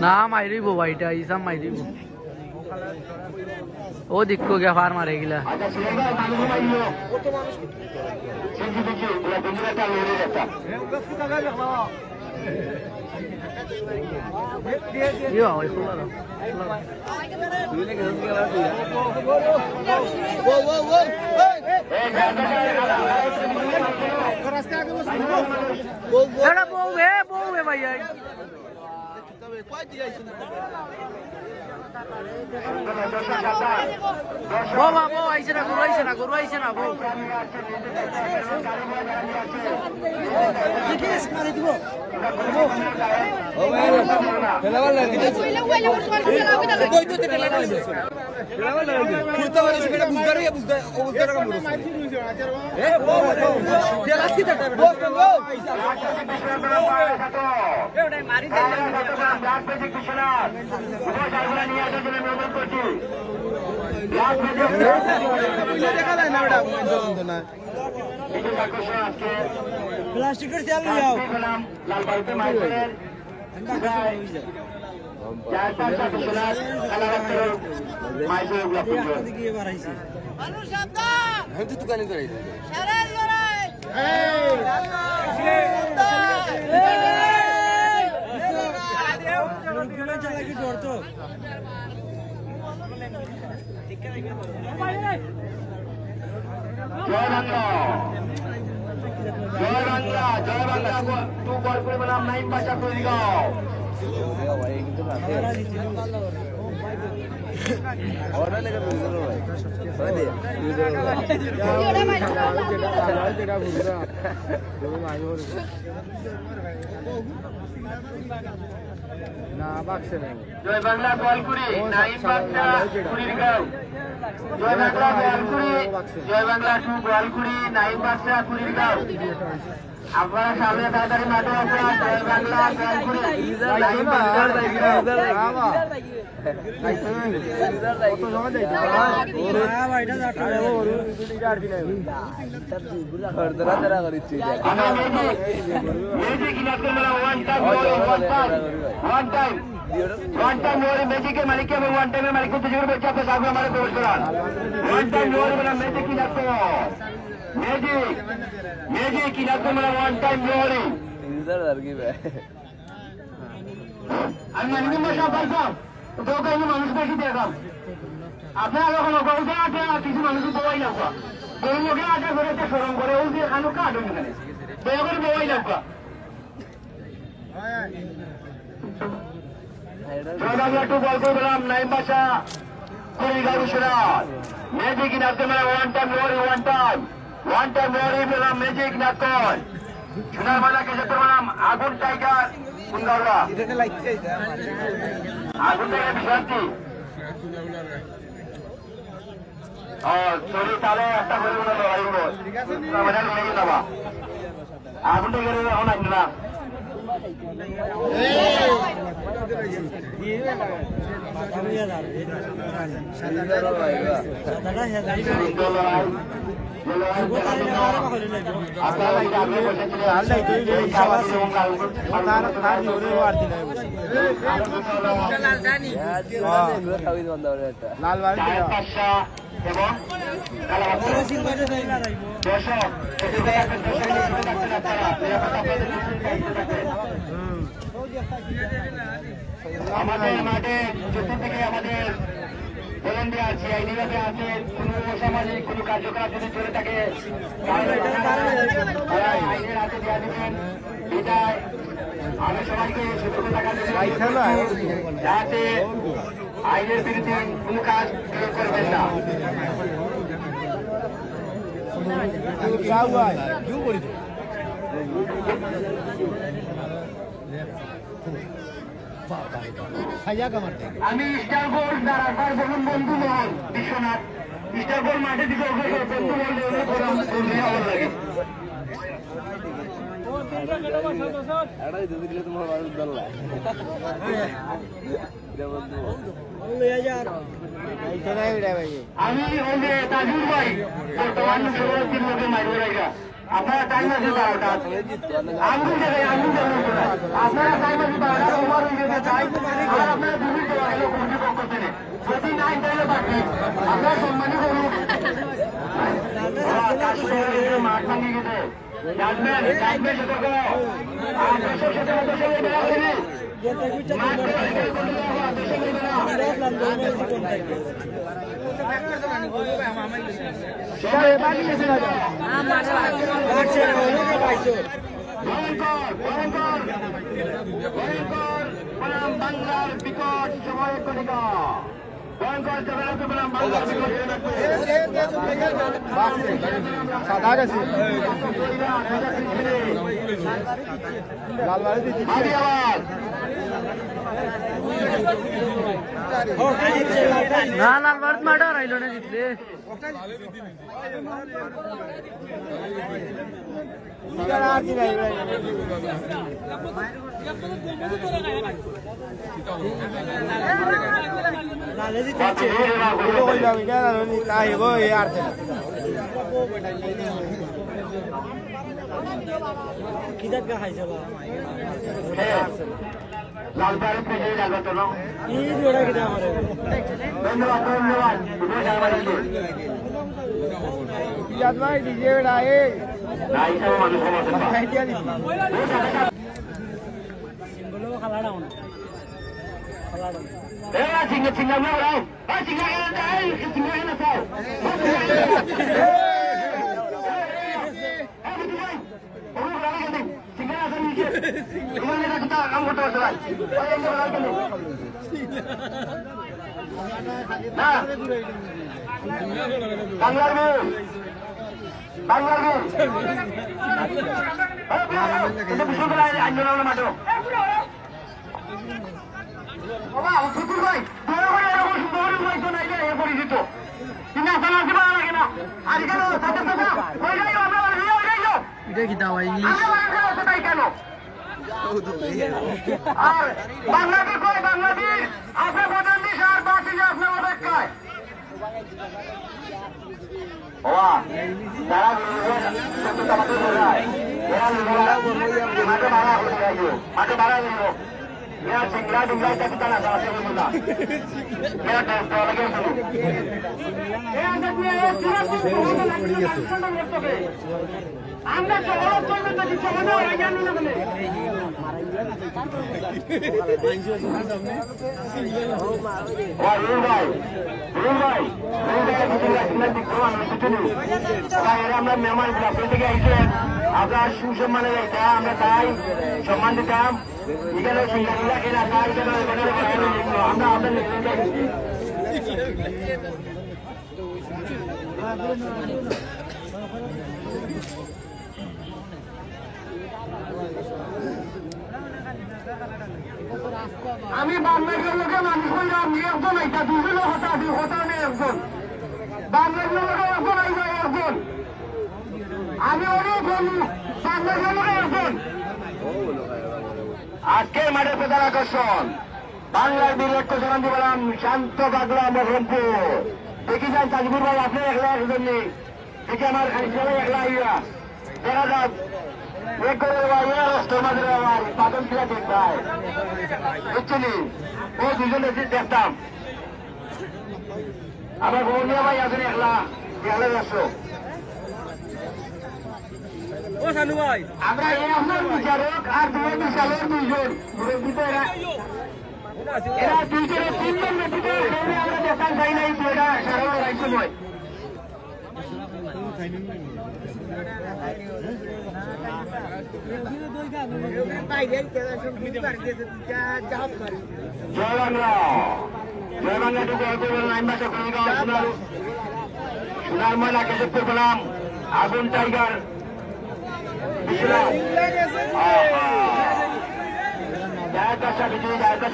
না মাইরিব ভাইটা ইসাম মাইরিব ও দিক্কো গিয়া ফার মারে গিলা ভাইয়া বাবা বউ আইছে না গরু আইছে না গরু আইছে না বউ প্লাস্টিকের চাল যাও লাল বালতি মাইকের চার পাঁচ কিশোর কালার মাইকের গুলো দিকে বাড়াইছে আলু শব্দ হ্যাঁ তুই দোকানে করে সারার লড়াই গুলো চালা কি জোর তো জয় বাংলা জয় বাংলা জয় বাংলা তু বল করে বললাম নাইম পাশা করে দিও অর্ডার লেগে বুঝলো ভাই করে দে যেটা বুঝরা তুমি মাইও না বাক্সে নেই জয় বাংলা বল করে নাইম পাশা করে দিও জয় বাংলা বলকুড়ি জয় বাংলা টু বলকুড়ি নাইম বাদশা কুড়ির গাঁও আপনারা সামনে তাড়াতাড়ি মাঠে আসেন জয় বাংলা বলকুড়ি वन टाइम मोरी मैजिक के मालिक के वन टाइम में मालिक को तुझे बच्चा पे साथ में हमारे प्रवेश करा वन टाइम मोरी बना मैजिक की लगते हो मैजिक मैजिक की लगते मेरा वन टाइम मोरी इधर लड़की है আমি আমি মশা পাইতাম তো কইনি মানুষ বেশি দেখাম আপনি আগে কোনো গলতে আছে আর কিছু মানুষ বই লাগা কোন লোকে আগে ঘরেতে শরম করে ওই দিয়ে খানো কাট হয়ে গেছে বেগর বই লাগা জয় বাংলা টু বল করে বললাম নাইম বাদশা কুড়িগাঁও বিশ্বনাথ ম্যাজিক নাচতে মানে ওয়ান টাইম মোরি বললাম ম্যাজিক নাচকন সোনার বাজার কেসে তো বললাম আগুন টাইগার কুন্দাউড়া আগুন টাইগার বিশ্বনাথী চলি তাহলে একটা করে মনে লড়াইব বাজার নিয়ে যাবা আগুন টাইগার এখন আসবে না আমাদের মাঠে চতুর্দিকে আমাদের ভলেন্টিয়ার আছে আইডিভাবে আছে কোন অসামাজিক কোন কার্যকলাপ যদি চলে থাকে আইনের হাতে দেওয়া দেবেন এটাই আমি সবাইকে সতর্ক থাকা যাতে আইনের বিরুদ্ধে কোন কাজ প্রয়োগ করবেন না আমি স্টার গোল্ড দাঁড়াবার বলুন বন্ধু মহল বিশ্বনাথ স্টার গোল্ড মাঠে দিকে বন্ধু মহল ভালো লাগে তোমার মানুষ দল্লা আমি তাজুর ভাই বর্তমান সভাপতির লোকে মাইর আপনারা টাইম আছে 12টা আমি আপনারা টাইম আছে 12টা ওভার হয়ে যেতে চাই আর আপনারা 2 মিনিট দেওয়া গেল কমিটির পক্ষ থেকে যদি নাই তাহলে বাকি আপনারা সম্মানই করুন মাঠ ভাঙিয়ে গেছে জানবেন জানবেন সতর্ক আর দেশের সাথে দেশের বেড়া হয়নি মাঠ বাংলার বিকট সময় কণিকা সাদা গেছি লাল না লাল ভারত মাঠা রাইল না জিতলে লাল পাড়ে পেয়ে যাবে তো ধন্যবাদ ধন্যবাদ ভাই ডিজে বেড়ায় চিংড়া কাম করতে পারছে না বাংলার বউ বাংলার বউ বিশ্ববিদ্যালয় আন্দোলন মাঠো বাবা ফুকুর ভাই পরিচিত কিন্তু আসলে আসতে পারা লাগে না আর এখানে দেখি দাও ইংলিশ কেন আর বাংলাদেশ কই বাংলাদেশ আপনার প্রধান দেশ আর বাকি যে আপনার অপেক্ষায় তারা মাঠে বাড়া দিল সিংলা ডিংলা চাকরি না আমরা আমরা মেহমান আপনার থেকে আইসেন আপনার সুসম্মানে আমরা তাই সম্মান দিতাম এখানে সিঙ্গারিলা কেনা তাই আমরা আপনার আমি বাংলাদেশের লোকে মানুষ বললাম একজন এটা দুজন হতা হতা নেই একজন বাংলাদেশের লোকে একজন আইবা একজন আমি অনেক বলি বাংলাদেশের লোকে একজন আজকের মাঠের প্রধান আকর্ষণ বাংলার বীর এক কোষণ বললাম শান্ত বাগলা মহরমপুর দেখি যান তাজপুর ভাই আপনি একলা একজন নেই দেখি আমার খালি সবাই একলা আইয়া দেখা যাক এক করে মাঝে পাতন ছিল দেখবাই বুঝছিলি ও দুজনে দেখতাম আবার বৌনিয়া ভাই আসেন একলা একলা আসলো আমরা এই আপনার বিচারক আর দুই বিচারক দুইজন এরা দুইজনে তিনজন আমরা দেখতাম চাই নাই দুইটা সারা লড়াই সময় জয় বাংলা জয় বাংলা টু জয় করবেন নাইমবাসা সোনার ময়লা কেশবপুর পেলাম আগুন টাইগার জায়গা বিজয়ী জায়গা